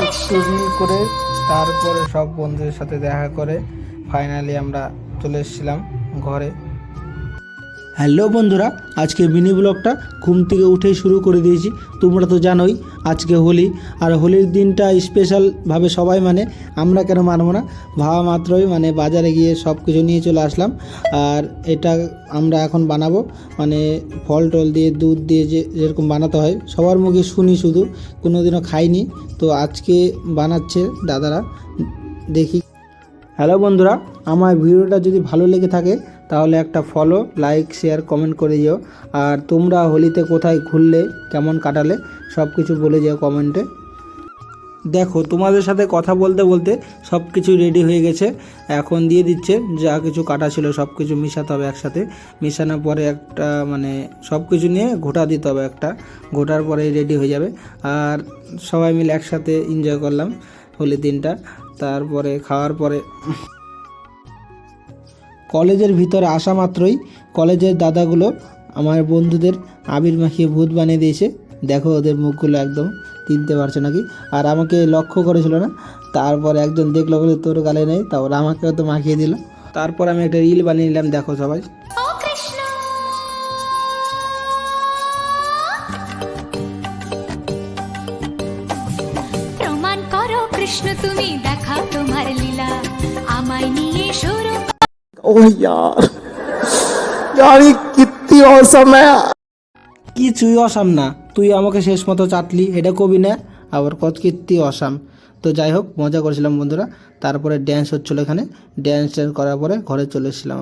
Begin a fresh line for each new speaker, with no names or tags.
একটু রিল করে তারপরে সব বন্ধুদের সাথে দেখা করে ফাইনালি আমরা চলে এসেছিলাম ঘরে। হ্যালো বন্ধুরা, আজকে মিনি ব্লগটা ঘুম থেকে উঠেই শুরু করে দিয়েছি। তোমরা তো জানোই আজকে হোলি, আর হোলির দিনটা স্পেশালভাবে সবাই মানে, আমরা কেন মানবো না। ভাবা মাত্রই মানে বাজারে গিয়ে সব কিছু নিয়ে চলে আসলাম। আর এটা আমরা এখন বানাবো, মানে ফল টল দিয়ে দুধ দিয়ে যেরকম বানাতে হয় সবার মুখে শুনি, শুধু কোনোদিনও খাইনি। তো আজকে বানাচ্ছে দাদারা, দেখি। হ্যালো বন্ধুরা, আমার ভিডিওটা যদি ভালো লেগে থাকে তাহলে একটা ফলো, লাইক, শেয়ার, কমেন্ট করে যেও। আর তোমরা হোলিতে কোথায় ঘুরলে, কেমন কাটালে, সব কিছু বলে যেও কমেন্টে। দেখো, তোমাদের সাথে কথা বলতে বলতে সব কিছু রেডি হয়ে গেছে। এখন দিয়ে দিচ্ছে যা কিছু কাটা ছিল সব কিছু মিশাতে হবে একসাথে। মেশানোর পরে একটা মানে সব কিছু নিয়ে ঘোটা দিতে হবে, একটা ঘোটার পরে রেডি হয়ে যাবে। আর সবাই মিলে একসাথে এনজয় করলাম হোলির দিনটা। তারপরে খাওয়ার পরে কলেজের ভিতরে আসা মাত্রই কলেজের দাদাগুলো আমার বন্ধুদের আবির মাখিয়ে ভূত বানিয়ে দিয়েছে। দেখো ওদের মুখগুলো একদম চিনতে পারছে নাকি, আর আমাকে লক্ষ্য করেছিল না। তারপরে একজন দেখলো বলে তোর গালে নেই, তারপর আমাকেও তো মাখিয়ে দিল। তারপর আমি একটা রিল বানিয়ে নিলাম, দেখো সবাই।
প্রমাণ করো কৃষ্ণ, তুমি দেখাও তোমার লীলা, আমায় নিয়ে শুরু।
ओह यार यार ये कितनी औसम है। কিছুই অসাম না, তুই আমাকে শেষ মতো চাটলি, এটা কবি না আবার কত কীর্তি অসাম। তো যাই হোক, মজা করছিলাম বন্ধুরা। তারপরে ড্যান্স হচ্ছিলো এখানে, ড্যান্স করার পরে ঘরে চলে এসেছিলাম।